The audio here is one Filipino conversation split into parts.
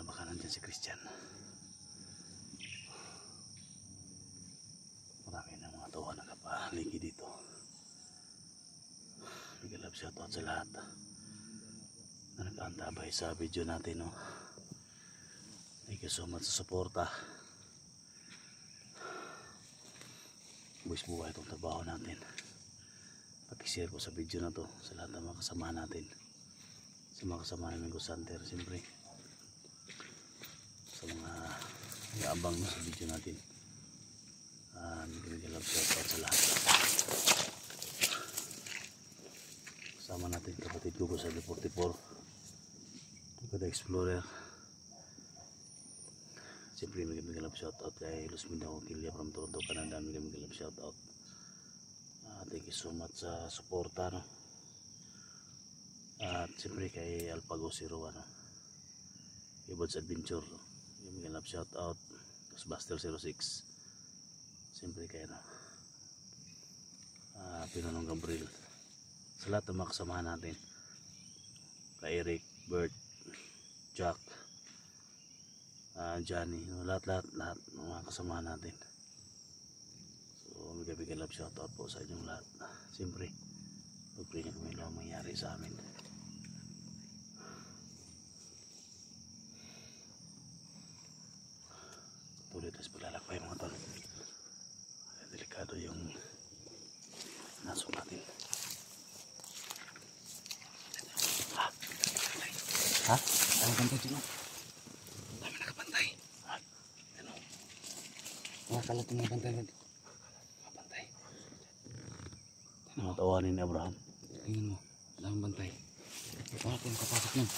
na baka nandyan si Christian. Marami na mga tawa nakapaligi dito. Big love shoutout sa lahat na nag-aantabay sa video natin, no? Thank you so much sa suporta. Buwis buhay itong trabaho natin. Pag-share po sa video na to sa lahat ng mga kasama natin, sa mga kasama namin Ghost Hunter, siyempre sa mga nag-aabang sa video natin. Big love shoutout sa lahat. Kasama natin kapatid ko sa 44, Tukada Explorer. Siyempre big love shoutout kay Luz Mindanao Kilya from Toronto, Canada. Big love shoutout. Thank you so much sa suporta, no? At siyempre kay Alpago 01, no? Ibods Adventure, big love shoutout. Buster 06, siyempre kay Pinonong Gabriel, sa lahat ng mga kasamahan natin, kay Eric, Bert, Jack, Johnny, lahat ng mga kasamahan natin. So bigay love shoutout po sa inyong lahat. Siyempre pag-pray na kami lang mangyari sa amin. Tuloy tayo sa paglalakbay mga tol. Delikado yung naso natin. Ha? Ano bantay dito? Dami nakabantay. Ha? Ano? Mga kalat ng mga bantay. Mga bantay. Mga tawanin ni Abraham. Tingnan mo. Dami bantay. Paano kung kapasok nun?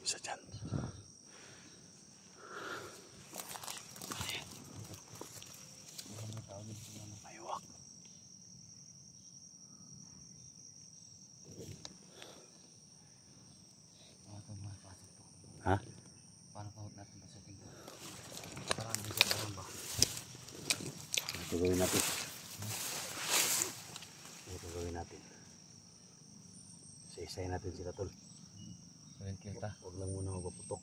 Isa dyan. Mayuwak. Ha? Paano pa natin pasukin? Parang hindi siya parang ba? Ito gawin natin. Ito gawin natin. Isa-isayin natin sila tol. Huwag lang muna magpaputok.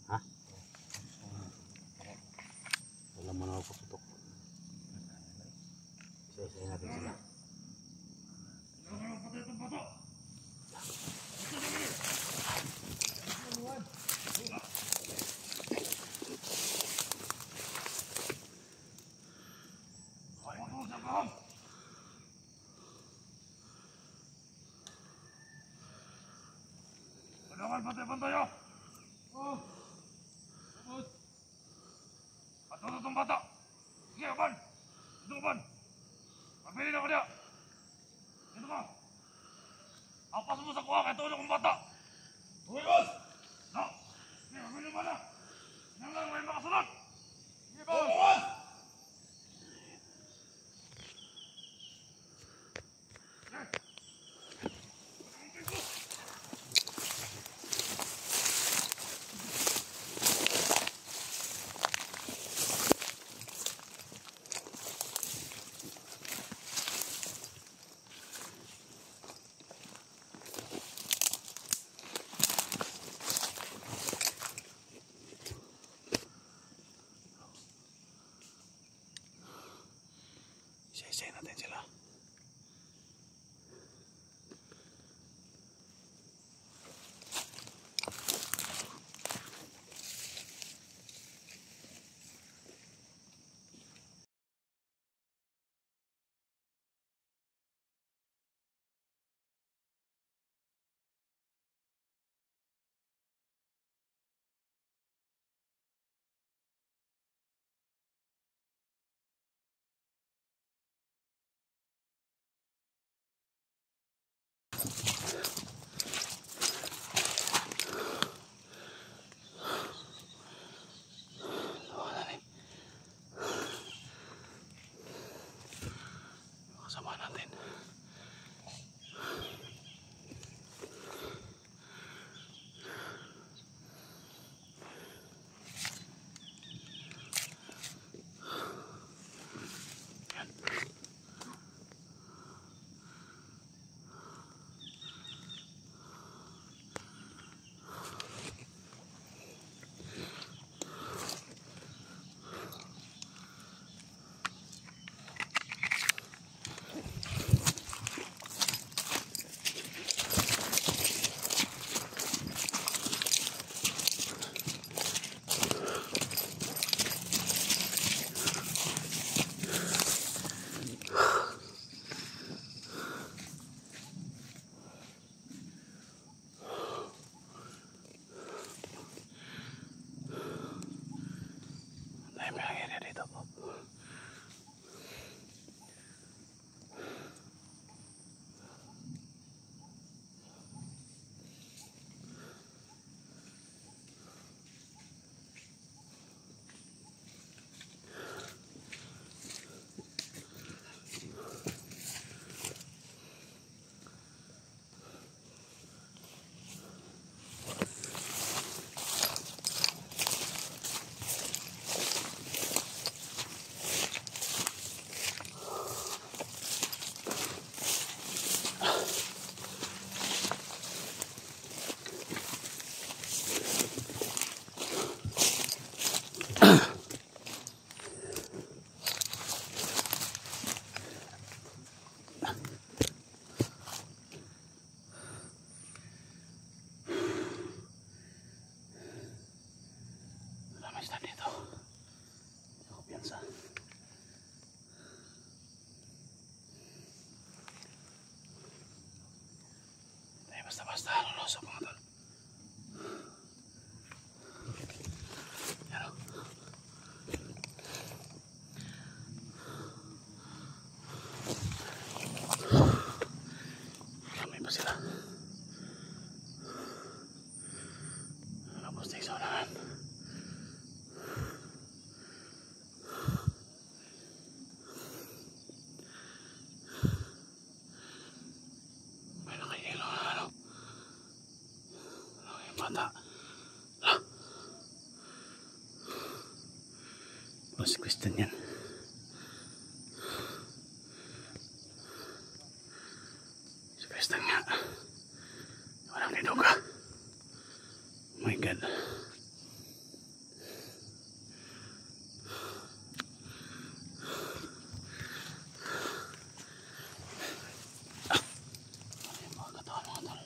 Ha? Huwag lang muna magpaputok. Isa-isayin natin sila. Pantay-pantay oh! Oh! Tapos! Patuto itong bata! Sige, kapan! Ito kapan! Pagpili na ko niya! Ito ka! Apas mo sa kuha kaya tulong kong bata! Uy, boss! No! Sige, pagpili mo na! Yan lang may makasunod! Sige, boss! Rosa mga tol. Yan o. Ramay pa sila. Tapos na isa unahan. May nakahilo na ano. May bata. Si Kristen yan. Si Kristen nga. Walang niduga. Oh my God. Ano yung mga katawan mga tol?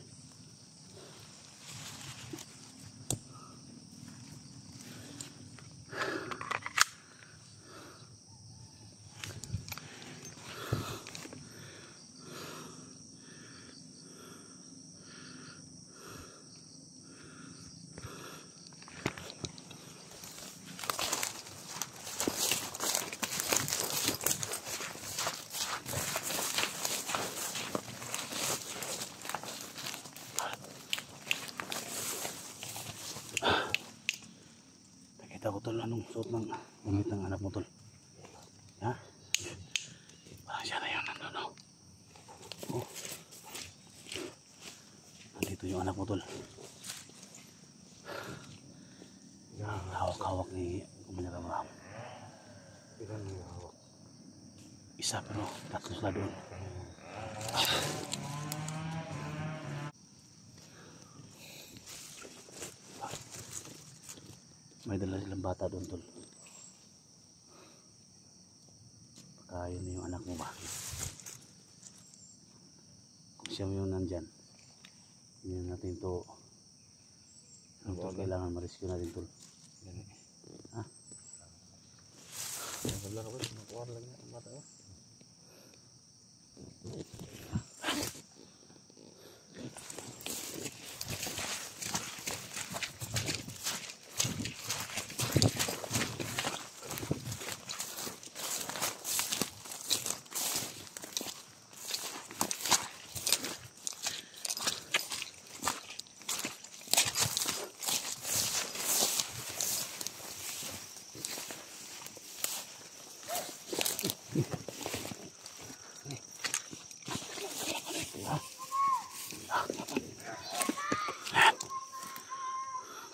Nakita ko tol, anong suot ng gamit ng anak mo tol? Ha? Parang siya na yun, nandun o. Oh. Nandito yung anak mo tol. Ang hawak-hawak ni Kumanyagang Abraham. Ilan yung hawak? Isa pero tatlo sila doon. May dala silang bata doon tol. Baka yun yung anak mo ba? Kung siya yung nandyan, hindi natin to. Ano to kailangan ma-rescue natin tol. Ha? Wala ka ba? Nakuha lang yan ang bata ko.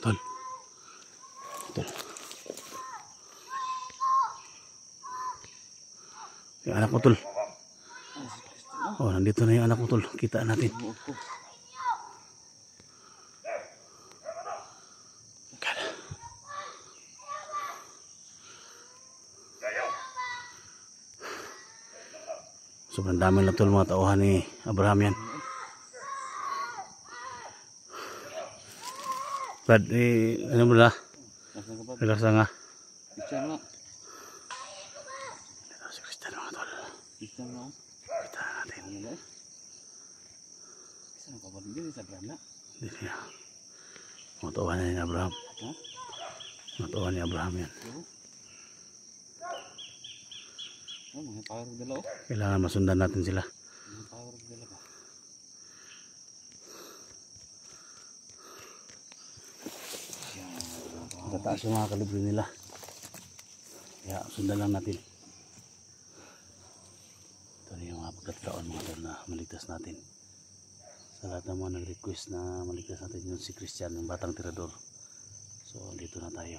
Tol. Tol. Yung anak mo tol. Oh, nandito na yung anak mo tol. Kita natin. God. Sobrang dami lang tol mga tauhan ni Abraham yan. Brad, ano mo na? Nasaan ka ba? Relax nga. Picture mo. Ito si Kristen mga tol. Picture mo. Kita natin. Ano ba? Saan ka ba? Hindi sa Brahma. Dito niya. Mga tauhan na ni Abraham. Ha? Mga tauhan ni Abraham yan. Oh, mga power of dalaw. Kailangan masundan natin sila. Mga power of dalaw ba? Tataas yung mga kalibre nila. Kaya sundan lang natin. Ito na yung mga pagkataon mga tol na maligtas natin. Sa lahat ng mga nag-request na maligtas natin yun si Christian, yung batang tirador. So dito na tayo.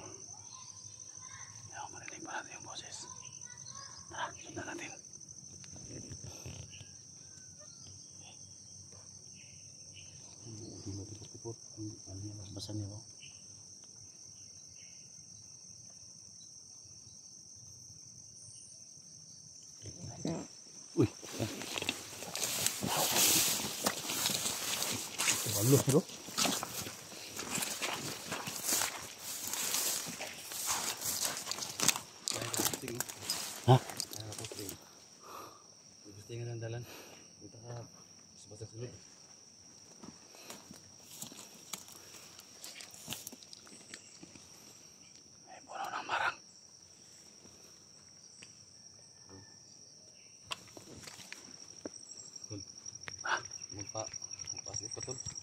Kaya marinig pa natin yung boses. Tara, sundan natin. Hindi mo tipot-tipot. Ano yung basbasan niyo? Uy. Walo, bro. Ha? Gusto nga ng dalan. Dito ka. Basta sulod.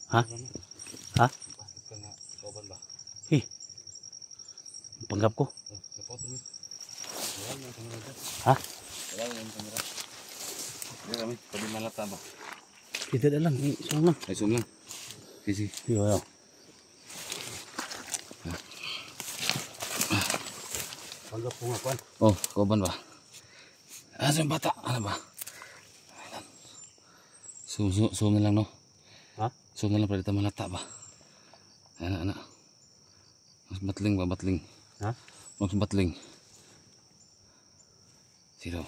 Ha? Ha? Bakit ka nga kauban ba? Eh. Panggap ko. Lapot mo. Wala mo yung kamera dyan. Ha? Wala mo yung kamera. Hindi kami. Pwede malata ba? Kita na lang. Eh, zoom lang. Ay, zoom lang. Sige. Yo, yo. Panggap ko nga, Kwan. Oh, kauban ba? Asa yung bata? Ano ba? Ayan. Zoom na lang, no? Ha? Zoom na lang, pwede tayo malata ba? Ayan, anak. Mas batling ba? Batling. Ha? Mas batling. Sino?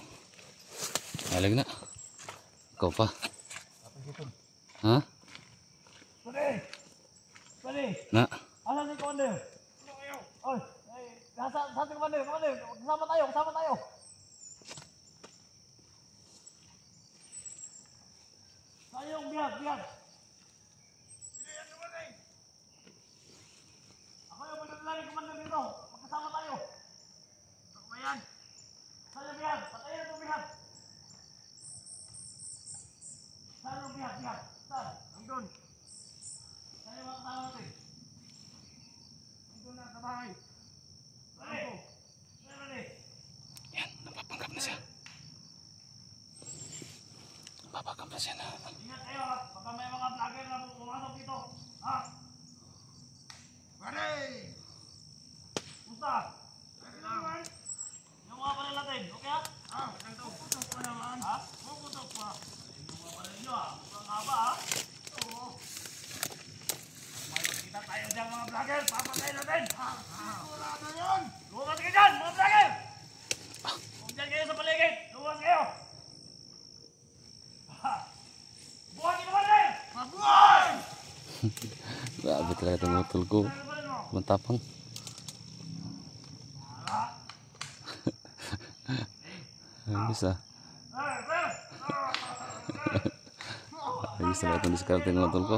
Alag na. Ikaw pa. Ha? Pwede! Pwede! Na? Asan si Commander? Oy! Saan si Commander? Commander! Kasama tayo! Kasama tayo! Saan yung biyag? Biyag! Hindi yan Commander! Ako yung manlalari Commander dito! Magkasama tayo! Ako ba yan? Saan yung biyag? Patayin itong biyag! Saan yung biyag? Biyag! Saan? Nandun! Saan yung mga kasama natin? Nandun na sa bahay! Pare! Pare! Yan, napapanggap na siya. Napapanggap na siya na. Ingat kayo ha! Baka may mga vlogger na pumasok dito! Ha? Pare! Musta? Pare naman! Yung mga panel natin, okay ha? Ha? Puputok pa naman! Ha? Puputok pa! Yung mga panel nyo ha! Mukhang haba ha? Oo! May magkita tayo dyan mga vlogger! Papatay natin! Wala na yun! Lumas kayo dyan mga vlogger! Kung dyan kayo sa paligid, lumas kayo! Buhay ka naman eh! Mabuhay! Grabe talaga itong utol ko. Matapang. Ayos ah. Ayos talaga itong diskarte ng utol ko.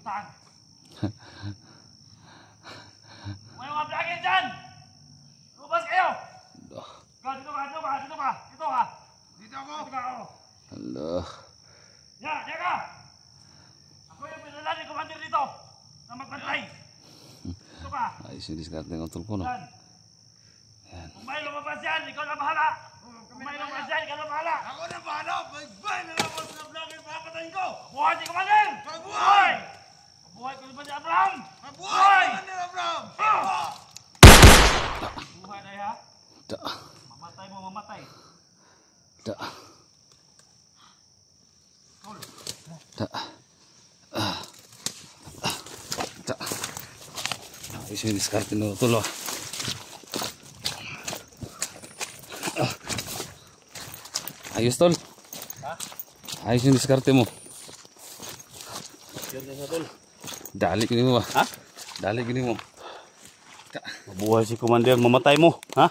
Saan? May mga vlogger dyan! Lumabas kayo! Dah. Dito ka! Dito ka! Dito ka! Dito ka! Dito ako! Dito ka ako! Alah. Ya! Diyan ka! Ako yung pinalala ni Commander dito na magbantay! Dito ka! Ayos yung diskarte ng utol ko, no? Yan! Yan. Kung may lumabas yan, ikaw na bahala! Kung may lumabas yan, ikaw na bahala! Ako na bahala! Bay na lang ako sa vlogger, papatayin ko! Mabuhay si Commander! Mabuhay! Mabuhay ko naman si Abraham! Mabuhay! Commander Abraham! Mabuhay na ha? Da. Mamatay mo, mamatay! Da. Da. Da. Ayos yung diskarte ng utol, ah. Ayos, tol. Ha? Ayos yung diskarte mo. Yun na sa tol. Dali gini mo ba? Ha? Dali gini mo. Mabuhay si Commander, mamatay mo. Ha?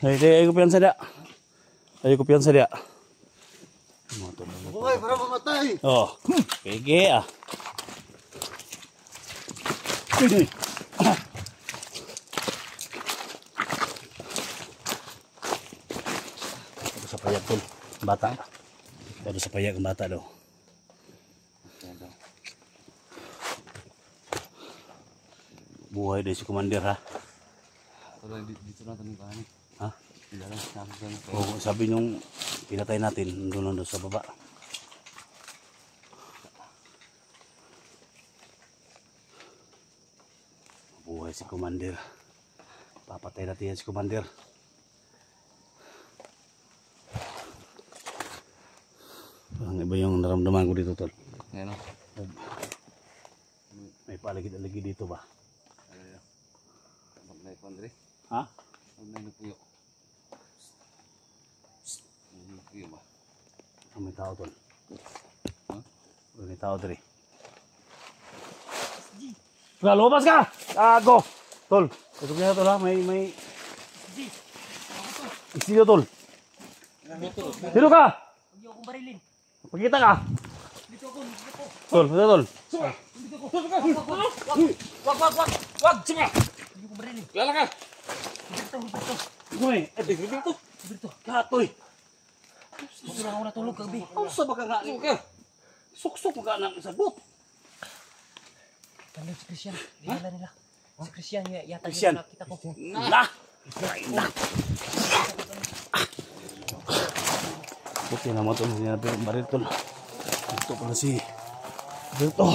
Ay, ko piyansa dia. Ay, ko piyansa dia. Buhay para mamatay! Oh, pege ah. Ada sa payak tol, bata. Ada sa payak ang bata daw. Buhay deh si Commander ha. Tol, dito na tanong ka ni. Ha? Hindi lang nakakita ng Oh, sabi nung pinatay natin doon sa baba. Buhay si Commander. Papatay natin yan si Commander. Ang iba yung naramdaman ko dito, tol. Ayan o. May paligid-aligid dito ba? Ayan o. Magnay ko, Andre. Ha? Magnay na puyo. Magnay na puyo ba? May tao, tol. Ha? May tao, tol. Tol, lumabas ka! Go! Tol, ito niya, tol ha. May... Istilo, tol. Sino ka? Hindi akong barilin. Pagkita ka. Dito ako, dito ako. Tol, ito, tol. Dito ako. Wag! Sige! Hindi ko barilin. Lala ka! Dito. Gumi, dito. Dito. Lahat, tol. Wala ako natulog gabi. Ano sa baka nga? Suksok ka na sagot. Nandun si Christian. Dinala nila. Si Christian, yata Christian. yung nakita ko. Na! Buti naman ito. Baril ito. Ito pala si... Ito.